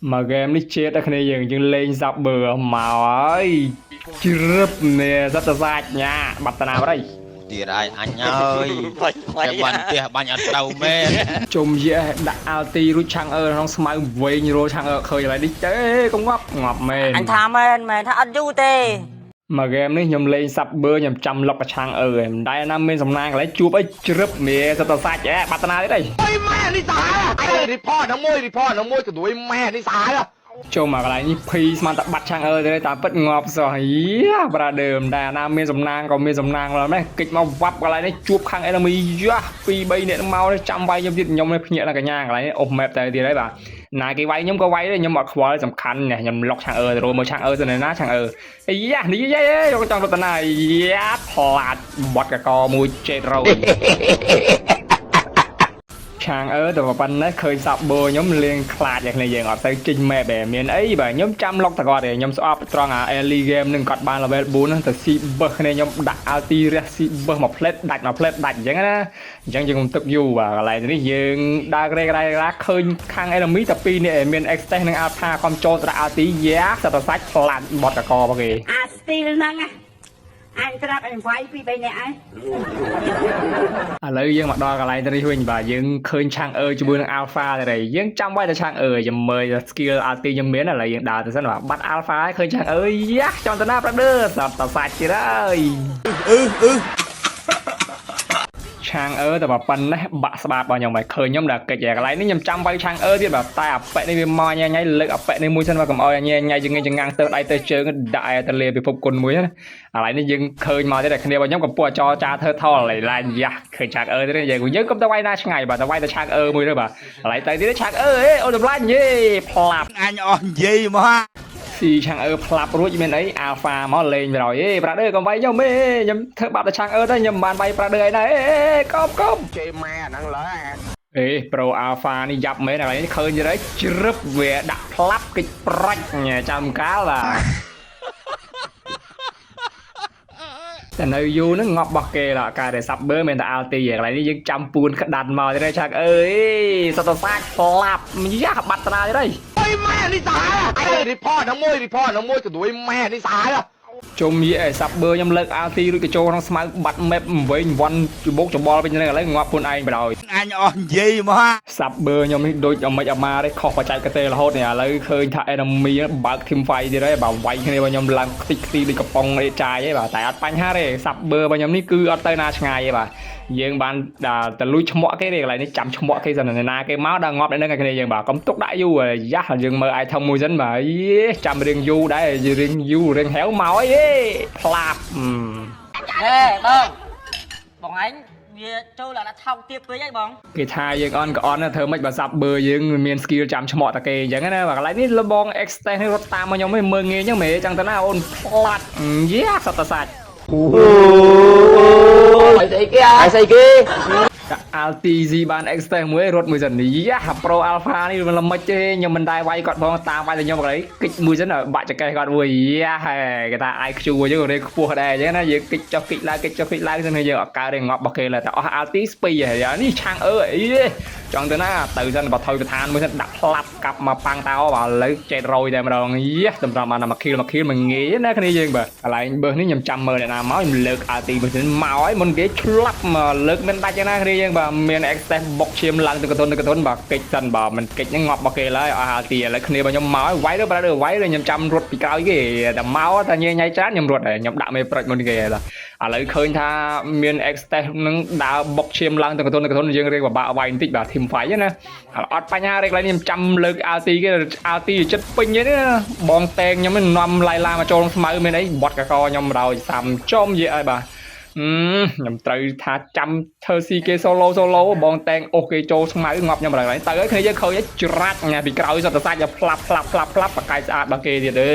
mà gameនេះchết ở đâyយើងលេងសាប់បឺមកហើយជ្រឹបនេះសត្វសាច់ញ៉ាបាត់តាណាបាត់ហើយទៀតហើយអញហើយតែបានផ្ទះបាញ់អត់ត្រូវមែនជុំយេដាក់អាល់ទីរួចឆាំងអឺក្នុងស្មៅវិញរោឆាំងអឺឃើញឡើយនេះទេកុំងាប់មែនអញថាមែនថាអត់យូរទេមកហ្គេមនេះខ្ញុំលេងសាប់បឺខ្ញុំចាំលុកប្រឆាំងអឺមិនដែរណាមានសំណាងកន្លែងជួបអីជ្រឹបនេះសត្វសាច់បាត់តាណាទៀតអីអីម៉ែនេះសាអីរីផតហ្នឹងមួយក៏ដូចម៉ែនេះសាចូលមកកន្លែងនេះភីស្មានតែបាត់ឆាំងអឺទេតែពិតងាប់សោះយ៉ាប្រាដើមដែរណាមានសំណាងក៏មានសំណាងឡើយម៉េះគិចមកវាប់កន្លែងនេះជួបខាងអេណាមីយ៉ា2 3នាក់មកចាំវាយខ្ញុំទៀតខ្ញុំនេះភ្ញាក់ដល់កញ្ញាកន្លែងនេះអូម៉េបតែទៀតហើយបាទណាគេវាយខ្ញុំក៏វាយដែរខ្ញុំអត់ខ្វល់សំខាន់ណាស់ខ្ញុំលុកឆាំងអឺទៅមើលឆាំងអឺទៅណាឆាំងអឺយ៉ានេះយាយយកចង់រត់តាណាយ៉ាផ្លាតបត់កកមួយចេតរោឆាងអឺតែប៉ុណ្ណេះឃើញសាប់បឺខ្ញុំលេងខ្លាចយ៉ាងនេះយើងអត់ទៅចេញម៉ែបមានអីបាទខ្ញុំចាំលុកតគាត់ទេខ្ញុំស្អប់ត្រង់អា early game នឹងគាត់បាន level 4ហ្នឹងទៅស៊ីបឹសគ្នាខ្ញុំដាក់ ulti រះស៊ីបឹសមួយផ្លេតដាច់អញ្ចឹងណាអញ្ចឹងយើងទឹកយូរបាទកន្លែងនេះយើងដើរក្រេឃើញខាង enemy តែ2នាក់មាន extend និង alpha កំចូលត្រា ulti យ៉ាសត្វសាច់ផ្លាត់បត់កកបងគេអា steel ហ្នឹងអញត្រាប់អញវាយ2 3នាក់ហើយឥឡូវយើងមកដល់កន្លែងនេះវិញបាទយើងឃើញឆាំងអឺជាមួយនឹង alpha ទៅយើងចាំវាយតែឆាំងអឺចាំមើល skill ulti ខ្ញុំមានឥឡូវយើងដើរទៅសិនបាទបាត់ alpha ហើយឃើញឆាំងអឺយ៉ាចង់តាណាប្រដឺសត្វសាច់ទៀតហើយឆាងអឺតែប៉ុណ្ណេះបាក់ស្បាតរបស់ខ្ញុំហើយឃើញខ្ញុំដល់កិច្ចកន្លែងនេះខ្ញុំចាំវាយឆាងអឺទៀតបាទតែអាប៉ែនេះវាមកញ៉ៃលើកអាប៉ែនេះមួយសិនមកកុំអោយញ៉ៃចងាងទៅដៃទៅជើងដាក់ឲ្យទៅលេពិភពគុណមួយណាកន្លែងនេះយើងឃើញមកទៀតតែគ្នារបស់ខ្ញុំកំពុងចរចាធ្វើថលឡើងយ៉ាឃើញឆាងអឺទៀតយើងកុំទៅវាយណាឆ្ងាយបាទទៅវាយតែឆាងអឺមួយទៅបាទកន្លែងទៅទៀតឆាងអឺអូតម្លាញយេផ្លាប់អញអស់និយាយមកស៊ីឆាំងអឺផ្លាប់រួចមានអី alpha មកលេងទៅហើយប្រាដឺកុំវាយខ្ញុំទេខ្ញុំធ្វើបាត់តែឆាំងអឺទៅខ្ញុំមិនបានវាយប្រាដឺអីដែរកុំជេម៉ែអាហ្នឹងឡើយpro alpha នេះយ៉ាប់មែនហើយឃើញទេជ្រឹបវាដាក់ផ្លាប់កិច្ចប្រាច់ចាំកាលបាទតែនៅយូរហ្នឹងងាប់របស់គេឡាការតែសាប់បឺមានតែ ulti កន្លែងនេះយើងចាំពួនក្តាន់មកទេឆាក់អើយសត្វសាច់ផ្លាប់យ៉ាបាត់ត្រាទេអីម៉ែនេះសាអីរីផតហ្នឹងមួយក៏ដូចម៉ែនេះសាជុំយីសាប់បឺខ្ញុំលើក ulti រួចក៏ចូលក្នុងស្មៅបាត់ map វិញវ៉ាន់ច្បុកច្បល់វិញហ្នឹងឥឡូវងាប់ខ្លួនឯងបដ ாய் អញអស់និយាយមកសាប់បឺខ្ញុំនេះដូចអមិចអាម៉ាទេខុសបច្ចេកទេសរហូតនេះឥឡូវឃើញថា enemy បើក team fight ទៀតហើយបើវាយគ្នារបស់ខ្ញុំឡើងខ្ទេចខ្ទីដូចកំប៉ុងអេចាយទេបាទតែអត់បញ្ហាទេសាប់បឺរបស់ខ្ញុំនេះគឺអត់ទៅណាឆ្ងាយទេបាទយើងបានទៅលួចឈ្មោះគេទេកន្លែងនេះចាំឈ្មោះគេសិនណាគេមកដល់ងាប់នៅនឹងគ្នាយើងបាទកុំទុកដាក់យូរយ៉ាយើងមើល item មួយសិនបាទចាំរៀងយូរដែររៀងយូររៀងហែវមកអីផ្លាប់ហេបងអញវាចូលឡើងថោកទៀតពេកហើយបងគេថាយើងអន់ក៏អន់ធ្វើម៉េចបើសាប់បឺយើងមាន skill ចាំឈ្មោះតាគេអញ្ចឹងណាបាទកន្លែងនេះលបង extend នេះរត់តាមមកខ្ញុំមើលងាយអញ្ចឹងមែនចឹងទៅណាអូនផ្លាត់យ៉ាសត្វសាច់ai xây kia តែ LTZ បាន extend មួយរត់មួយសិនយ៉ា Pro Alpha នេះមិនល្មិចទេខ្ញុំមិនដែរវាយគាត់ផងតាមវាយតែខ្ញុំកន្លែងគិចមួយសិនបាក់ចកេះគាត់មួយយ៉ាហេគេថា IQ យើងរេខ្ពស់ដែរអញ្ចឹងណាយើងគិចចុះគិចឡើងសិនយើងអត់កើតទេងាប់របស់គេឡើយតែអស់ LT ស្ពីហើយនេះឆាំងអឺអីចង់ទៅណាទៅសិនបើថយប្រធានមួយសិនដាក់ផ្លាប់កាប់មកប៉ាំងតោបើឥឡូវចេតរយតែម្ដងយ៉ាតម្រាប់បានមក kill មិនងាយណាគ្នាយើងបាទកន្លែងបើនេះខ្ញុំចាំមើលអ្នកណាមកខ្ញុំលើក LT មួយសិនមកឲ្យមុនគេឆ្លាប់មកលើកមិនដាច់ចឹងណាគ្នាយើងបាទមាន extend បុកឈាមឡើងទៅកតុនបាទកិច្ចសិនបើមិនកិច្ចហ្នឹងងាប់របស់គេឡើយអស់ LT ឥឡូវគ្នារបស់ខ្ញុំមកឲ្យវាយទៅបើវាយទៅខ្ញុំចាំរត់ពីក្រោយគេតែមកតែញ៉ៃច្រើនខ្ញុំរត់ហើយខ្ញុំដាក់មេប្រិចមុនគេហើយឥឡូវឃើញថាមាន extend នឹងដើរបុកឈាមឡើងទៅកតុនយើងរៀងពិបាកវាយបន្តិចបាទ team fight ណាអត់បញ្ហាទេកន្លែងនេះខ្ញុំចាំលើក LT គេ LT ចិត្តពេញទេបងតែងខ្ញុំនាំឡៃឡាមកចូលក្នុងស្មៅមានអីបត់កកខ្ញុំដល់សាំចំនិយាយឲ្យបាទខ្ញុំត្រូវថាចាំធ្វើ CK solo បងតែងអូគេចូលស្មៅងាប់ខ្ញុំឡើយទៅហើយគ្នាយើងឃើញច្រាច់ពីក្រោយសត្វសាច់ផ្លាប់បកាយស្អាតរបស់គេទៀតទេ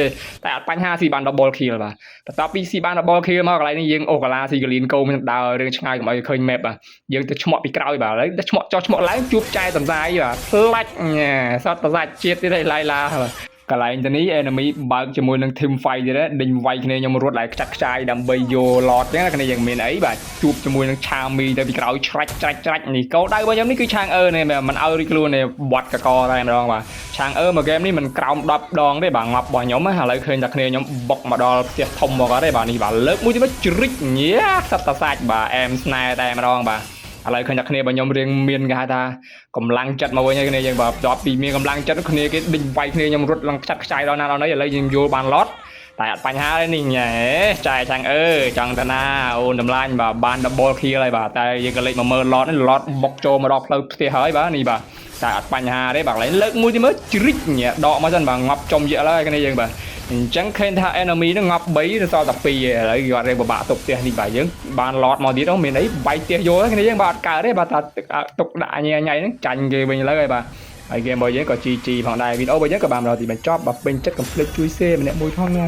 តែអត់បញ្ហាស៊ីបាន double kill បាទបន្ទាប់ពីស៊ីបាន double kill មកកន្លែងនេះយើងអូកាឡាស៊ីកលីនកូខ្ញុំដើររឿងឆ្ងាយកុំឲ្យឃើញ map បាទយើងទៅឈ្មោះពីក្រោយបាទឥឡូវឈ្មោះឡើងជួបចែតំសាយបាទផ្លាច់សត្វសាច់ជាតិទៀតហើយឡៃឡា កន្លែងទៅនេះ enemy បើកជាមួយនឹង team fight ទៀតណាដេញវាយគ្នាខ្ញុំរត់ឡើងខ្ចាត់ខ្ចាយដើម្បីយក lot ចឹងគ្នាយើងមានអីបាទជួបជាមួយនឹងឆាមីទៅពីក្រោយច្រាច់នេះកោដៅរបស់ខ្ញុំនេះគឺឆាងអឺនេះមិនឲ្យរីខ្លួនទេបាត់កកតែម្ដងបាទឆាងអឺមួយហ្គេមនេះមិនក្រោម10ដងទេបាទងាប់របស់ខ្ញុំឥឡូវឃើញតែគ្នាខ្ញុំបុកមកដល់ផ្ទះធំមកអត់ទេបាទនេះបាទលើកមួយទៀតជ្រិចញ៉ាសត្វតាសាច់បាទអែមស្នែតែម្ដងបាទឥឡូវឃើញតែគ្នារបស់ខ្ញុំរៀងមានគេហៅថាកម្លាំងចិត្តមកវិញហើយគ្នាយើងបាទបន្ទាប់ពីមានកម្លាំងចិត្តគ្នាគេដេញវាយគ្នាខ្ញុំរត់ឡើងខ្ចាត់ខ្ចាយដល់ណាដល់ណីឥឡូវយើងយល់បានឡត់តែអត់បញ្ហាទេនេះញ៉ែចាយឆាំងអើចង់តាណាអូនតម្លាញបាទបាន double kill ហើយបាទតែយើងក៏លេចមកមើលឡត់នេះឡត់បុកចូលមកដល់ផ្លូវផ្ទះហើយបាទនេះបាទតែអត់បញ្ហាទេបាទឥឡូវលើកមួយទៀតមើលជ្រិចញ៉ែដកមកសិនបាទងាប់ចំយៈហើយគ្នាយើងបាទអញ្ចឹងឃើញថា enemy ហ្នឹងងាប់3ទៅសល់តែ2ឥឡូវគាត់រៀងពិបាកទុកផ្ទះនេះបាទយើងបានឡត់មកទៀតមានអីបាយផ្ទះយកហើយគ្នាយើងបាទអត់កើតទេបាទថាទុកដាក់ញ៉ៃហ្នឹងចាញ់គេវិញឥឡូវហើយបាទហើយហ្គេមរបស់យើងក៏ GG ផងដែរវីដេអូរបស់យើងក៏បានមកដល់ទីបញ្ចប់បើពេញចិត្តកុំភ្លេចជួយ share ម្នាក់មួយផងណា